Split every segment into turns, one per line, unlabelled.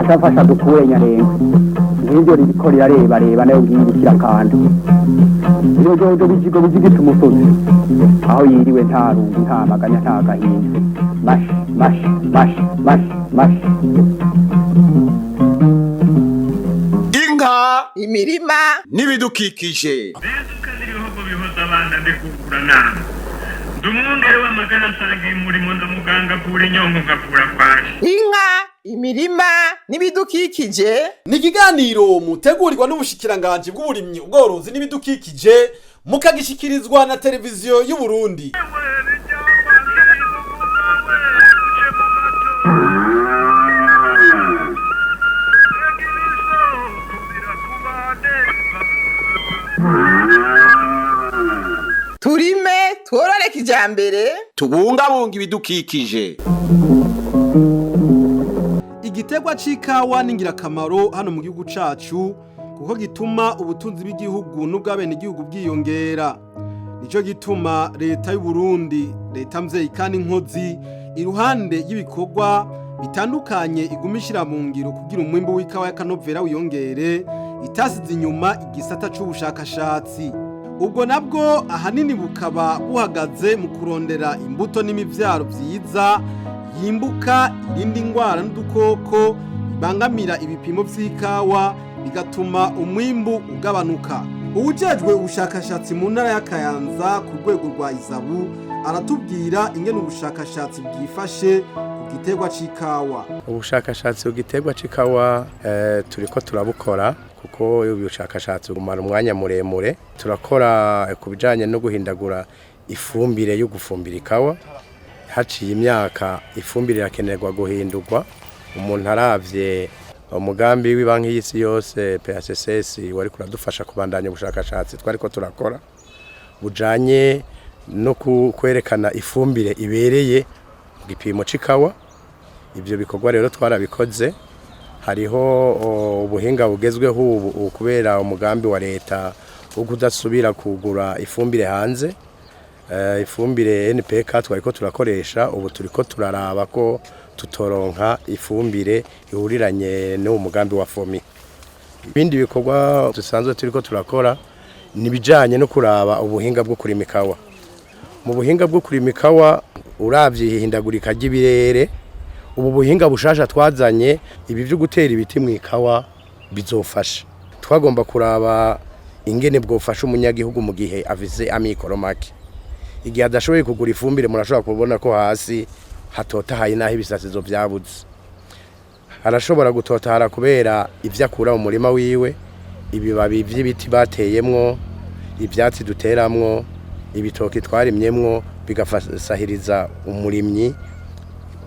atafasha dukure nyarenga ngibyo ririko rirareba nayo ngibukira kandi iyo jojo bijigita umusozi aho yiriwe nta rungu nta maganya nta gahinda mash
inka
imirima
n'ibidukikije
ibihugu bihuza abana ndikugurana ndumwongere w'amagana nsangiye umurimo ndamuganga kura inyongo ngakura kwaje
inka imirima n'ibidukikije
ni ikiganiro mutegurirwa n'ubushikiranganji bw'uburimyi ubworozi n'ibidukikije mukagishikirizwa na televiziyo y'u Burundi.
turime tworore kijambere
tubungabunga ibidukikije.
Igiterwa c'ikawa ni ngirakamaro hano mu gihugu cacu kuko gituma ubutunzi bw'igihugu n'ubw'abene igihugu bwiyongera. Nico gituma leta y'u Burundi, leta mvyeyi kandi inkozi iruhande y'ibikorwa bitandukanye igumishira mu ngiro kugira umwimbo w'ikawa y'akanovera wiyongere, itasize inyuma igisata c'ubushakashatsi. Ubwo nabwo ahanini bukaba buhagaze mu kurondera imbuto n'imivyaro vyiza yimbuka irindi ngwara n'udukoko bibangamira ibipimo vy'ikawa bigatuma umwimbu ugabanuka. Uwujejwe ubushakashatsi mu ntara ya Kayanza ku rwego rwa Izabu aratubwira ingene ubushakashatsi bwifashe ku giterwa c'ikawa.
Ubushakashatsi ku giterwa c'ikawa turiko turabukora kuko ubushakashatsi bumara umwanya muremure. Turakora ku bijanye no guhindagura ifumbire yo gufumbira ikawa. Haciye imyaka ifumbire irakenerwa guhindurwa. Umuntu aravye umugambi w'ibanki y'isi yose PSSS wari kuradufasha kubandanya ubushakashatsi twariko turakora bujanye no kwerekana ifumbire ibereye mu gipimo c'ikawa. Ivyo bikorwa rero twarabikoze. Hariho ubuhinga bugezweho ubu kubera umugambi wa leta wo kudasubira kugura ifumbire hanze. Ifumbire NPK twariko turakoresha ubu turiko turaraba ko tutoronka ifumbire ihuriranye no mugambi wa FOMI. Ibindi bikorwa dusanzwe turiko turakora ni bijanye no kuraba ubuhinga bwo kurima ikawa. Mu buhinga bwo kurima ikawa uravye ihindagurika ry'ibirere, ubu buhinga bushasha twazanye ibi byo gutera ibiti mu ikawa bizofasha. Twagomba kuraba ingene bwofasha umunyagihugu mu gihe avize amikoro make. Igihe adashoboye kugura ifumbire murashobora kubona ko hasi hatotahaye naho ibisasizo byabuze. Arashobora gutotahara kubera ivyo akura mu murima wiwe, ibibabi vy'ibiti bateyemwo, ivyatsi duteramwo, ibitoki twarimyemwo bigafasahiriza umurimyi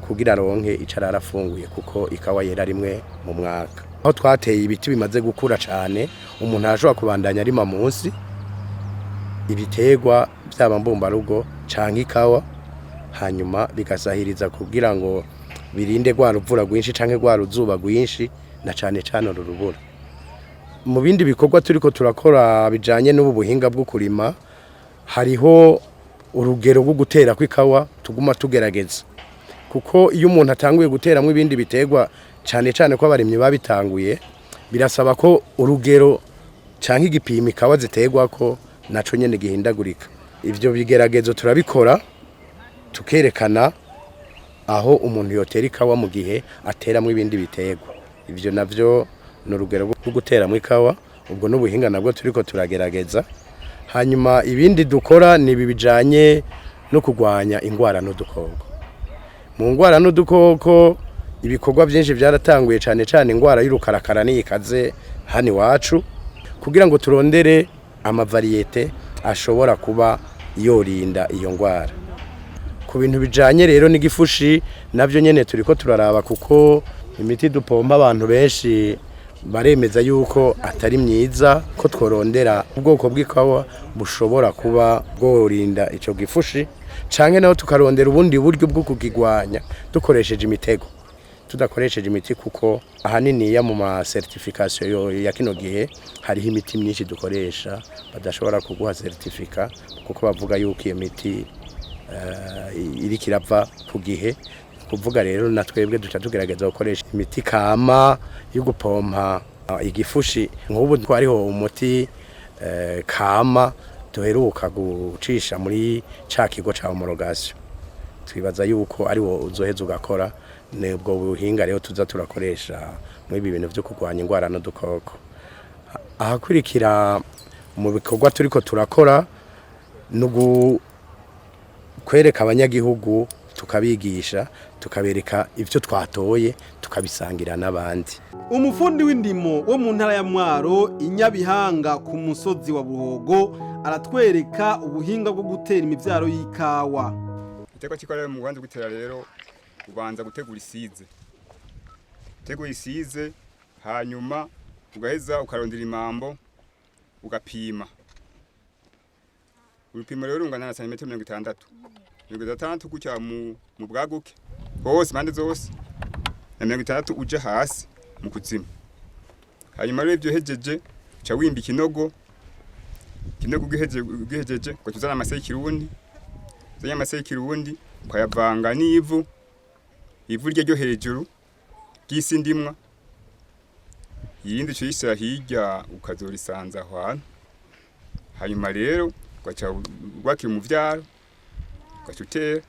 kugira ronke icarara afunguye kuko ikawa yera rimwe mu mwaka. Aho twateye ibiti bimaze gukura cane, umuntu arashobora kubandanya arima munsi ibitegwa byaba mbumbarugo canke ikawa, hanyuma bigasahiriza kugira ngo birinde gwa ruvura rwinshi canke gwa ruzuba rwinshi na cane cane urubura. Mu bindi bikorwa turiko turakora bijanye n'ubu buhinga bwo kurima, hariho urugero rwo gutera kw'ikawa tuguma tugerageza. Kuko iyo umuntu atanguye guteramwe ibindi bitegwa cane cane ko abarimyi babitanguye, birasaba ko urugero canke igipimo ikawa zitegwa ko naco nyene gihindagurika. Ivyo bigeragezo turabikora tukerekana aho umuntu yotera ikawa mu gihe ateramwe ibindi bitegwa. Ivyo navyo n'urugero rwo guteramwe ikawa, ubwo n'ubuhinga nabwo turiko turagerageza. Hanyuma ibindi dukora ni bijanye no kugwanya ingwara n'udukoko. Mu ngwara n'udukoko ibikorwa byinshi byaratanguye cane cane ingwara y'urukarakara n'ikaze hani wacu kugira ngo turondere amavariyete ashobora kuba yorinda iyo ngwara. Ku bintu bijanye rero n'igifushi navyo nyene turiko turaraba kuko imiti dupompa abantu benshi baremeza yuko atari myiza, ko tworondera ubwoko bw'ikawa bushobora kuba bworinda ico gifushi canke naho tukarondera ubundi buryo bwo kugigwanya dukoresheje imitego. Tudakoresheje imiti kuko ahanini ya mu ma certification ya kino gihe hariho imiti myinshi dukoresha badashobora kuguha certificat kuko bavuga yuko iyo miti iri kirava ku gihe kuvuga rero na twebwe duca tugerageza gukoresha imiti kama yo gupompa igifushi nk'ubu twariho umuti kama duheruka gucisha muri ca kigo ca homologation twibaza yuko ari wo uzoheza ugakora nebwo buhinga rero tuza turakoresha muri ibi bintu byo kurwanya indwara n'udukoko ahakurikira mu bikorwa turiko turakora nugu kwereka abanyagihugu tukabigisha tukabereka ivyo twatoye tukabisangira n'abandi.
Umufundi w'indimo wo mu ntara ya Mwaro inyabihanga ku musozi wa Buhogo aratwereka ubuhinga bwo gutera imivyaro y'ikawa.
Igiterwa cy'ikawa mu Rwanda gutera rero ubanza gutegura isize. Tegura isize hanyuma ugaheza ukarondera imambo ugapima. Urupimo rero rungana na santimetero 60. 60 gucya mu bwaguke hose mande zose na 60 uje hasi mu kuzimu. Hanyuma rero ibyo hejeje cha wimba ikinogo gihejeje ko tuzana amaseye kirundi zanya amaseye kirundi ukayavanga n'ivu ryo hejuru gisi ndimwa yindi cyo hirya ukazorisanza hwana. Hanyuma rero ugaca ubakira mu vyaro ugacutera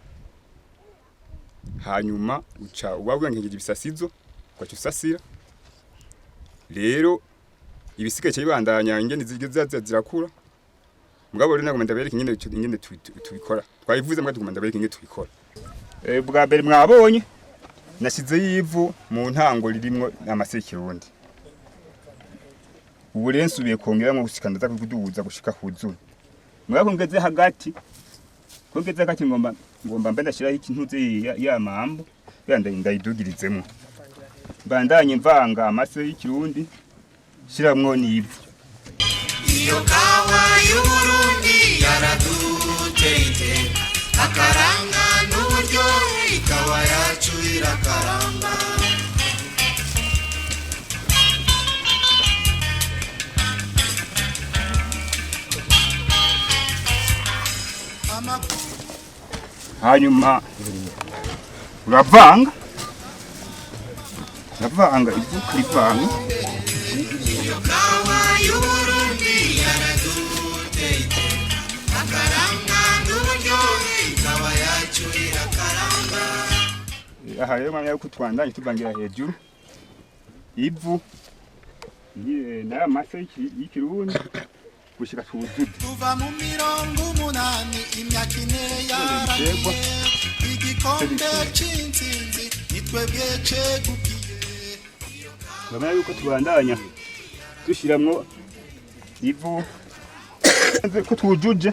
hanyuma uca ubabwangeje ibisasizo ugaca usasira rero ibisigaye cyibandanya ingene zirakura mugabo rero nagomba ndabereka ingene tubikora twayivuze mbwa tugomba ndabereka ingene tubikora bwa mbere mwabonye nasize yivu mu ntango ririmo amasekirundi ubu rero nsubiye kongeramo gusikandaza kuduhuza gushika huzuna mugabo ngeze hagati ngomba mbe ndashiraho ikintuze ya mambo yanda ndayidugirizemo bandanye mvanga amase y'ikirundi shiramwo n'ivu.
Iyo kawa y'Uburundi yaraduteye akaranga n'uburyohe ikawa yacu irakaramba.
Hanyuma uravanga ivu kurivanga.
Iyo kawa y'Uburundi yaraduteye akaranga n'uburyohe ikawa yacu irakaramba.
Aha rero mwanya yo kutwandanye tuvangira hejuru ivu na amase y'ikirundi gushika tuzude
tuva mu 80 imyaka 4 yaragiye igikombe c'intsinzi nitwebwe cegukiye.
mwanya yuko tubandanya dushiramwo ivu ko tujuje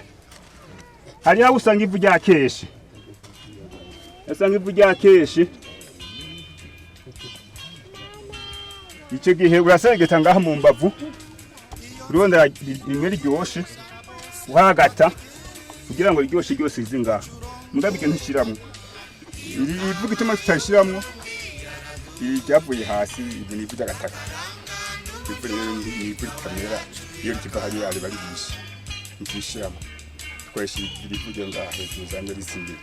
hari aho usanga ivu rya keshi icyo gihe urasengeta ngaha mu mbavu uronda rimwe ryoshe uhagata kugira ngo ryoshe ryose izi ngaha mugabike ntishiramwo ivu gituma tutashiramwo ryavuye hasi ivu n'ivu ry'agataka ivu rero n'ivu rikamera iyo rikiva hariya riba rihishe ntishiramwo twakoresha ivu ryo ngaha hejuru zange risimbiye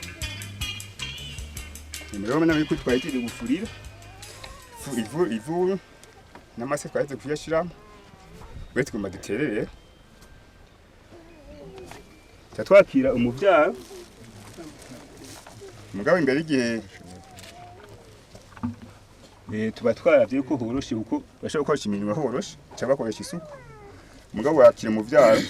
rero mena yuko twahitire gufurira ivu n'amase twaheze kuyashiramo bwe tugomba duterere twakira umuvyaro mugabo imbere igihe tuba twaravye yuko horoshe uko bashaka gukoresha imirimo horoshe cyangwa bakoresha isuku mugabo wakira umuvyaro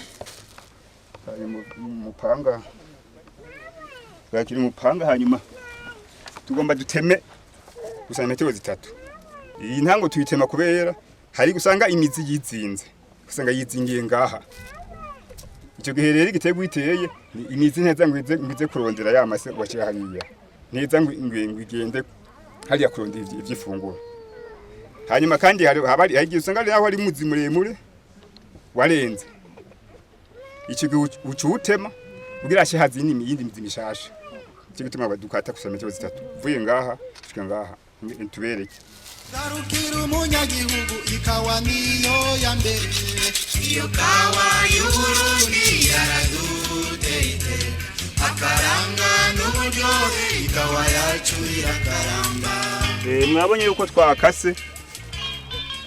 wakira umupanga hanyuma tugomba duteme gusa metero 3. Iyi ntango tuyitema kubera hari gusanga imizi yizinze usanga yizingiye ngaha. Icyo gihe rero igitego iteye imizi neza ngwize kurondera ya mase washira hariya neza ngwigende hariya kurondera ivyifunguro. Hanyuma kandi hari igihe usanga aho ari muzi muremure warenze icyo gihe ucutema kugira ashe hazini yindi mizi mishasha. Icyo gituma badukata kusa metero 3 vuye ngaha shika ngaha ntubereke
garukira umunyagihugu ikawa niyo ya mbere. Iyo kawa y'Uburundi yaraduteye akaranga n'uburyohe ikawa yacu irakaramba.
Mwabonye yuko twakase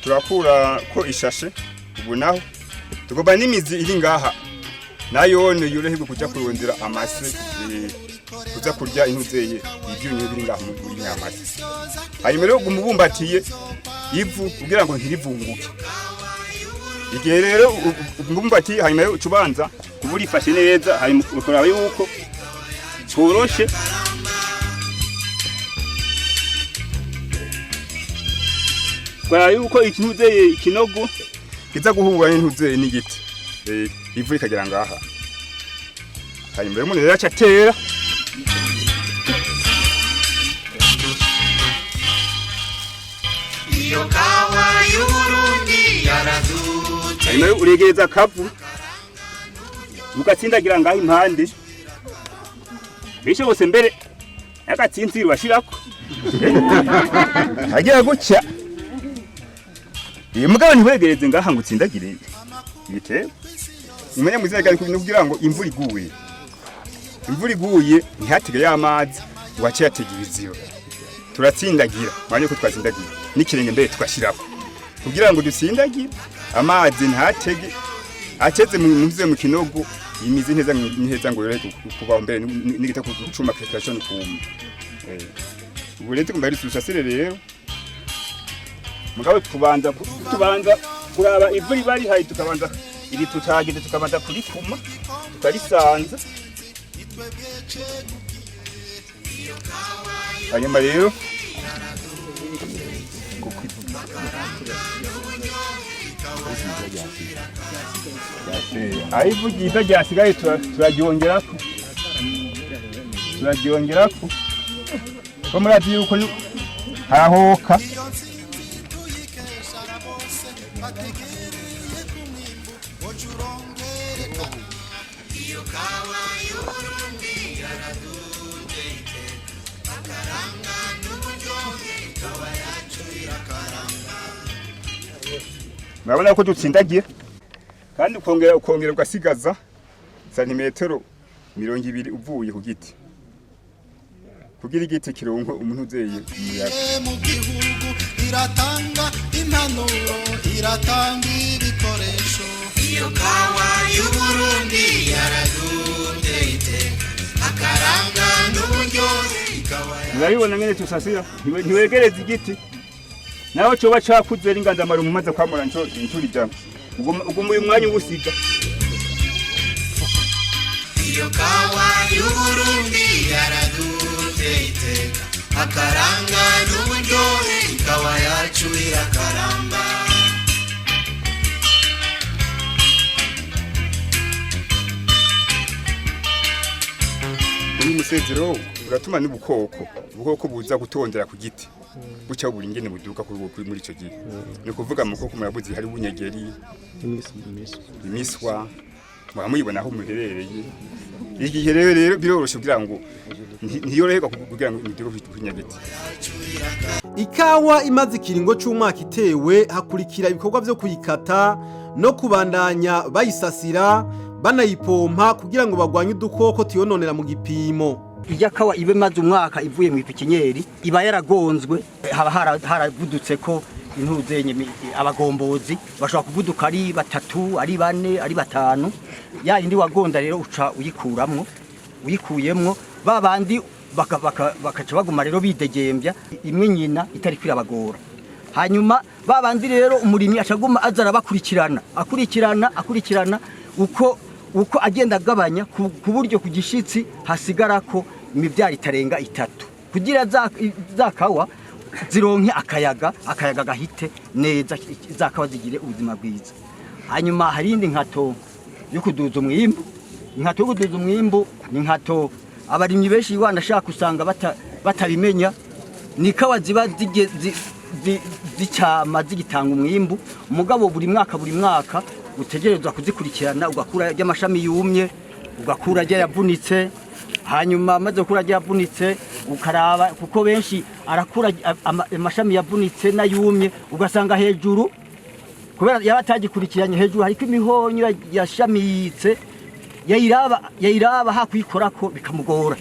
turakura ko ishashe ubu naho tugomba n'imizi iri ngaha nayo yoroherwe kujya kurondera amase kuza kurya intuzeye ibyunye biri ngaha muri nyamase. Hanyuma rero umubumbatiye ivu kugira ngo ntirivunguke. Igihe rero umubumbatiye hanyuma rero ucubanza kubura ifashe neza hanyuma ukora yuko toroshe kwa yuko ikinuzeye ikinogo kiza guhura n'intuzeye n'igiti ivu ikagera ngaha. Hanyuma rero umuntu yaca atera
iyo kawa y'Uburundi yaradutse.
hanyuma rero uregereza akavu ugatsindagira ngaho impande bishobose mbere y'agatsintsiri washirako hagira gutya. Iyo mugabo ntiwegereze ngaha ngo utsindagire ibitebo. Umenya muzina gari kugira ngo imvura iguye ntihatige y'amazi wace yatege ibiziba. Turatsindagira manye ko twatsindagira n'ikirenge mbere twashirako kugira ngo dutsindagire amazi ntatege ateze mu kinogo imizi neza ngo yore kuba mbere n'igita kucuma creation kuma. Ubu rero tugomba risusasire rero mugabo tubanza kuraba ivuri bari hayi tukabanza iri tutagide tukabanza kurikuma tukarisanza. Hanyuma rero ivu ryiza ryasigaye turaryongerako ko murazi yuko harahoka. Murabona ko dutsindagiye kandi ukongera ugasigaza santimetero 20 uvuye ku giti kugira igiti kironko umuntu uzeye umuyaga.
Mu gihugu iratanga impanuro iratanga ibikoresho. Iyo kawa y'Uburundi yaradutse akaranga n'uburyohe ikawa.
Murabibona ngene tusasira ntiwegereza igiti naho coba cakuze ringanzamara umumaze kwamura incuri jamwe ubwo mu mwanya ubusiga.
Iyo kawa y'Uburundi yaradutse akaranga n'uburyohe ikawa yacu irakaramba.
Uyu musezero uratuma ubukoko buza gutondera ku giti buca buri ingene buduka kuri muri ico gihe. Ni kuvuga mukoko murabuzi hari bunyegeri imiswa muyibona aho muherereye. Igihe rero biroroshe kugira ngo ntiyoroherwa kugira ngo imidugo kunyagiti.
Ikawa imaze ikiringo c'umwaka itewe hakurikira ibikorwa vyo kuyikata no kubandanya bayisasira banayipompa kugira ngo bagwanye udukoko tuyononera mu gipimo.
Ijya kawa ibe maze umwaka ivuye mu ipikinyeri iba yaragonzwe haba haravudutse ko intuzenye abagombozi bashobora kuvuduka ari 3 ari 4 ari 5 ya indi wagonda rero uca uyikuyemwo babandi bakaca baguma rero bidegembya imwe nyina itari kwirabagora. Hanyuma babandi rero umurimyi acaguma azara bakurikirana akurikirana uko agenda agabanya ku buryo ku gishitsi hasigara ko imivyaro itarenga 3 kugira za kawa zironke akayaga gahite neza zakawa zigire ubuzima bwiza. Hanyuma hari indi nkato yo kuduza umwimbu. Inkato yo kuduza umwimbu ni nkato abarimyi benshi wanashaka usanga batabimenya. Ni kawa ziba zicama zigitanga umwimbu umugabo buri mwaka utegerezwa kuzikurikirana ugakura y'amashami yumye ugakura yavunitse. Hanyuma maze gukura yavunitse ukaraba kuko benshi arakura amashami yavunitse na yumye ugasanga hejuru kubera yabatagikurikiranye hejuru hariko imihonyo yashamitse yayiraba hakwikorako bikamugora.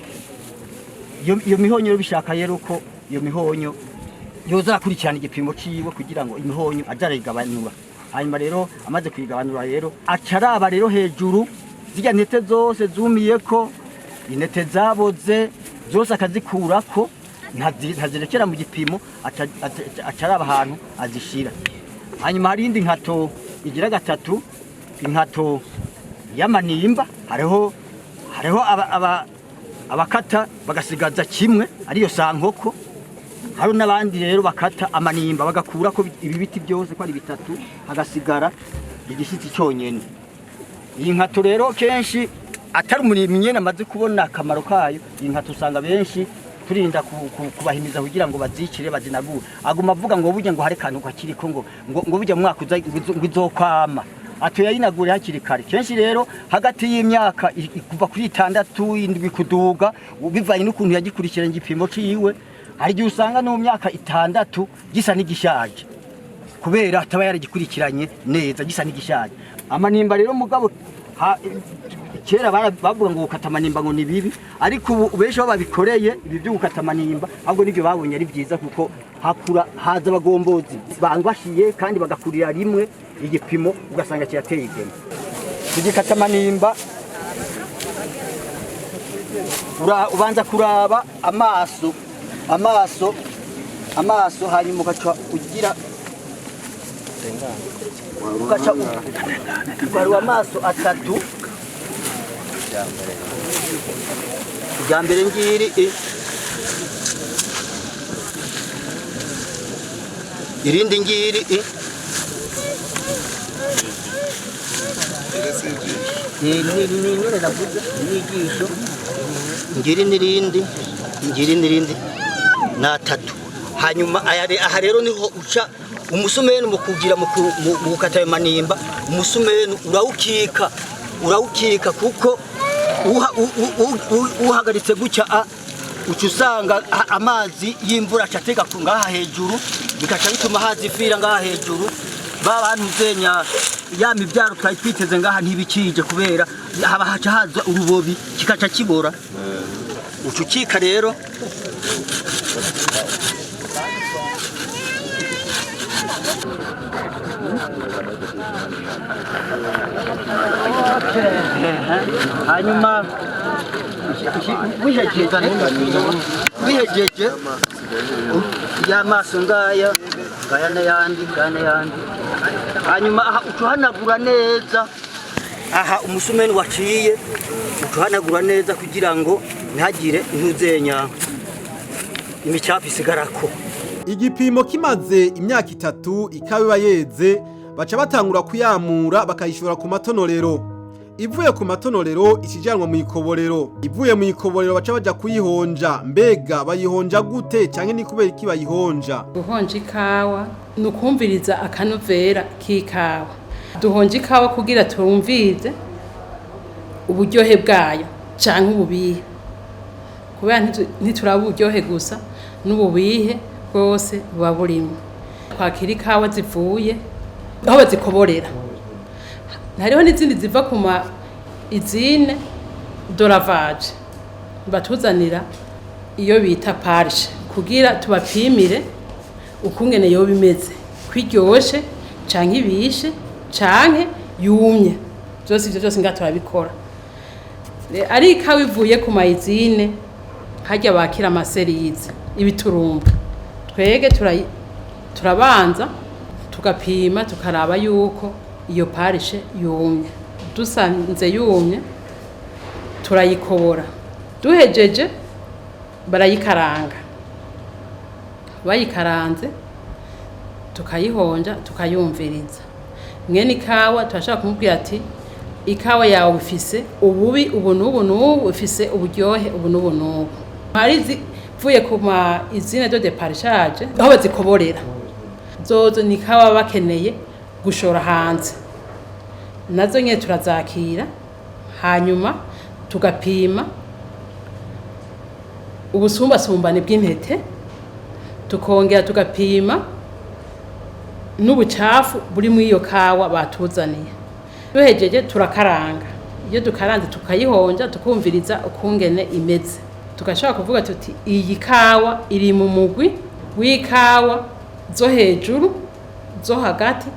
Iyo mihonyo bishaka rero ko iyo mihonyo yoza akurikirana igipimo ciwe kugira ngo imihonyo azarayigabanura. Hanyuma rero amaze kuyigabanura rero acaraba rero hejuru zirya ntete zose zumiyeko, intete zaboze zose akazikurako, ntazirekera mu gipimo, acaraba ahantu azishira. Hanyuma hari indi nkato igira gatatu, inkato y'amanimba, hariho abakata bagasigaza kimwe ariyo sankoko. Hari n'abandi rero bakata amanimba bagakurako ibi biti byose ko ari bitatu, hagasigara igishitsi cyonyene. Iyi nkato rero kenshi atari umurimyi nyene amaze kubona akamaro kayo, iyi nkato usanga benshi turinda kubahimiza kugira ngo bazicire bazinagure. Aguma avuga ngo burya ngo hari kantu kakiriko ngo burya mwaka uzokwama. Atoya yinagure hakiri kare. Kenshi rero hagati y'imyaka kuva kuri 6 7 kuduga bivanye n'ukuntu yagikurikirana igipimo ciwe, hari gihe usanga no mu myaka 6 gisa n'igishaje kubera ataba yaragikurikiranye neza, gisa n'igishaje. Amanimba rero mugabo kera bavuga ngo gukata amanimba ngo ni bibi, ariko ubu benshi babikoreye ibi byo gukata amanimba ahubwo nibyo babonye ari byiza, kuko hakura haza abagombozi bangwashiye kandi bagakurira rimwe igipimo ugasanga kirateye igema. Kugikata amanimba ubanza kuraba amaso hanyuma ugaca ugira ugaca amaso atatu. Irya mbere ngiri irindi ngiri nigisho ngiri nirindi natatu. Hanyuma aha rero niho uca umusumeni mu kugira mu gukata ayo manimba. Umusumeni urawukika kuko uhagaritse gutya uca usanga amazi y'imvura acatega ku ngaha hejuru, bikaca bituma hazifira ngaha hejuru. Babantu zenya ya mibyaro twari twiteze ngaha ntibikije kubera haba haca haza urubobi kikaca kibora. Ucukika rero hanyuma wihejeje y'amaso ngaya n'ayandi. Hanyuma aha ucuhanagura neza, aha umusumeni waciye ucuhanagura neza kugira ngo ntihagire intuzenya imicafu isigarako.
Igipimo kimaze imyaka 3 ikabiba yeze, baca batangura kuyamura bakayishora ku matonorero. Ivuye ku matonorero ikijanwa mu ikoborero. Ivuye mu ikoborero baca baja kuyihonja. Mbega bayihonja gute canke ni kubera iki bayihonja?
Guhonja ikawa nukumviriza akanovera k'ikawa. Duhonja ikawa kugira turumvize uburyohe bwayo canke ububihe. Kubera ntituraba uburyohe gusa n'ububihe bwose buba burimo. Kwakira ikawa zivuye aho bazikoborera. Hariho n'izindi ziva ku izine doravage batuzanira iyo bita parishe kugira tubapimire ukungene yo bimeze, kwiryoshe canke ibishe canke yumye. Byose ngato babikora. Ari ikawa ivuye ku izine hajya bakira amaserize ibiturumba. Twege turabanza tugapima tukaraba yuko iyo parishe yumye. Dusanze yumye turayikobora. Duhejeje barayikaranga. Bayikaranze tukayihonja tukayumviriza. Mwene ikawa turashaka kumubwira ati ikawa yawe ifise ububi ubu n'ubu ifise uburyohe ubu n'ubu. Hari zivuye ku izine de parishage aho bazikoborera. Zozo ni ikawa bakeneye gushora hanze. Nazo nye turazakira hanyuma tugapima ubusumbasumbane bw'intete, tukongera tugapima n'ubucafu buri mu iyo kawa batuzaniye. Duhejeje turakaranga. iyo dukaranze tukayihonja tukumviriza ukungene imeze tugashobora kuvuga tuti iyi kawa iri mu mugwi w'ikawa zo hejuru zo hagati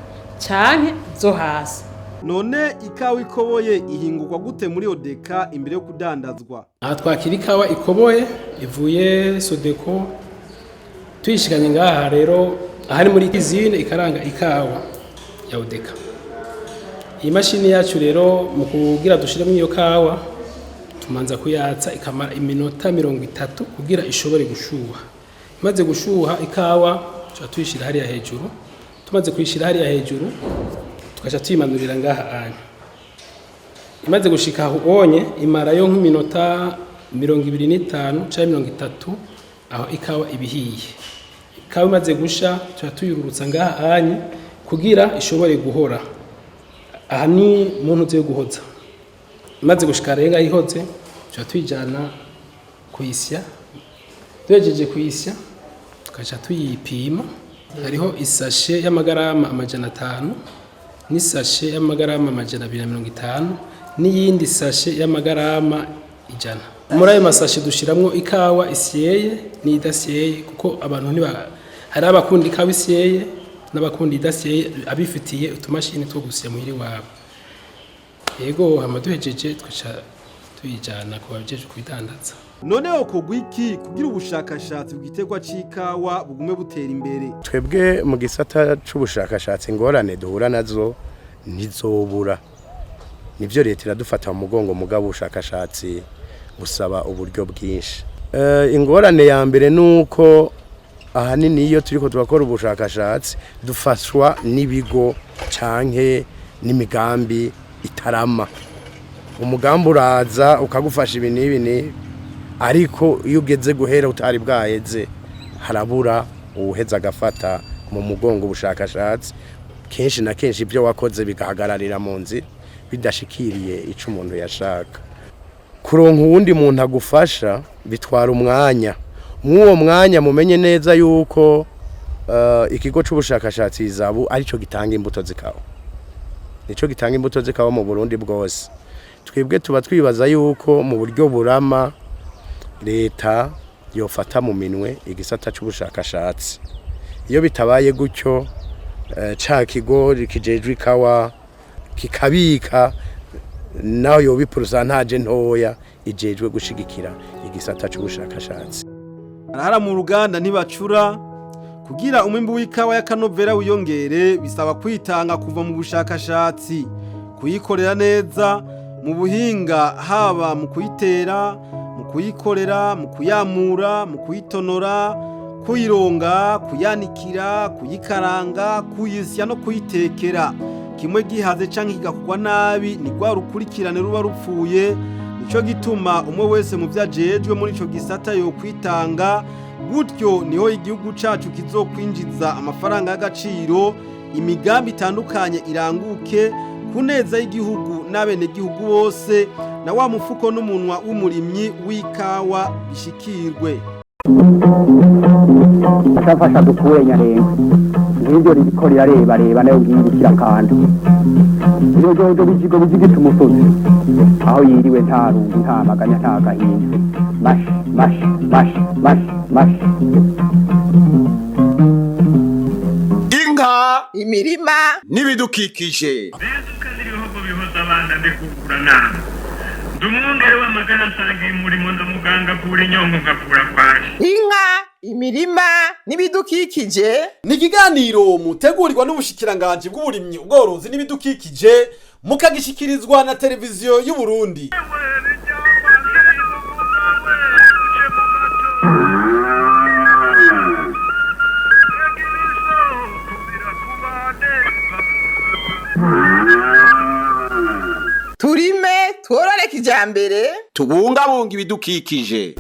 canke zo hasi.
None ikawa ikoboye ihingurwa gute muri Odeka imbere yo kudandazwa?
Aha twakira ikawa ikoboye ivuye Sodeko tuyishikanye ngaha rero ahari muri izine ikaranga ikawa ya Odeka. Iyi mashini yacu rero mu kugira dushiremo iyo kawa tumanza kuyatsa ikamara iminota 30 kugira ishobore gushuha. Imaze gushuha ikawa tuyishira hariya hejuru. Tumaze kuyishira hariya hejuru tukaja tuyimanurira ngaha anya. Imaze gushika aho onye imara yo nk'iminota 25 cyangwa 30 aho ikawa ibihiye. Ikawa imaze gusha tuja tuyururutsa ngaha anya kugira ishobore guhora. Aha ni muntu uzi guhoza. Imaze gushika renga ihoze tuja tuyijana kuyisya. Tugejeje kuyisya tukaja tuyipima. Hariho isashe y'amagarama 500 n'isashe y'amagarama 250 n'iyindi sashe y'amagarama 100. Muri ayo masashe dushiramwo ikawa isyeye n'idasyeye kuko abantu hari abakunda ikawa isyeye n'abakunda idasyeye abifitiye utumashini two gusya muhiri wabo. Yego hamaduhejeje twaca tuyijana ku bajeje kwidandaza.
None okogwa iki kugira ubushakashatsi bw'itegwa c'ikawa bugume butera imbere?
Twebwe mu gisata c'ubushakashatsi ingorane duhura nazo ntizobura. Nivyo leta iradufata mu mugongo mugabo ubushakashatsi busaba uburyo bwinshi. Ingorane ya mbere nuko ahanini iyo turiko turakora ubushakashatsi dufashwa n'ibigo canke n'imigambi itarama. Umugambi uraza ukagufasha ibintu ibini ariko iyo ugeze guhera utari bwaheze harabura uwuheza agafata mu mugongo ubushakashatsi kenshi na kenshi ibyo wakoze bigahagararira mu nzira bidashikiriye ico umuntu yashaka. Kuronka uwundi muntu agufasha bitwara umwanya. Mw'uwo mwanya mumenye neza yuko ikigo c'ubushakashatsi izabu arico gitanga imbuto zikawa. Nico gitanga imbuto zikawa mu Burundi bwose. Twebwe tuba twibaza yuko mu buryo burama leta yofata mu minwe igisata c'ubushakashatsi. Iyo bitabaye gutyo ca kigo kijejwe ikawa kikabika naho yo bipurusantaje ntoya ijejwe gushigikira igisata c'ubushakashatsi.
Arahara mu ruganda ntibacura kugira umwimbu w'ikawa ya kanovera wiyongere bisaba kwitanga kuva mu bushakashatsi kuyikorera neza mu buhinga haba mu kuyitera mu kuyikorera mu kuyamura mu kuyitonora kuyironga kuyanikira kuyikaranga kuyisya no kuyitekera kimwe gihaze canke kigakugwa nabi ni gwa rukurikirane ruba rupfuye nico gituma umwe wese mu vyajejwe muri ico gisata yo kwitanga gutyo niho igihugu cacu kizokwinjiza amafaranga y'agaciro imigambi itandukanye iranguke kuneza y'igihugu n'abene gihugu bose na wa mufuko n'umunwa w'umurimyi w'ikawa bishikirwe.
Ashafasha dukure nyarenga ngiryo riko reba nayo ngirukira kandi iyo jojo bijigo bijigita umusozi aho yiriwe nta rungu nta maganya nta gahinda mash
inka
imirima
n'ibidukikije.
Bezuka n'ibihugu bihoza abana ndikukura nama ndumwungere w'amagana nsangiye umurimo ndamuganga kura inyongo ngakura kwaje.
inka imirima n'ibidukikije
ni ikiganiro mutegurirwa n'ubushikiranganje bw'uburimyi ubworozi n'ibidukikije mukagishikirizwa na televiziyo y'u Burundi.
turime tworore kijambere
Tubungabunga ibidukikije.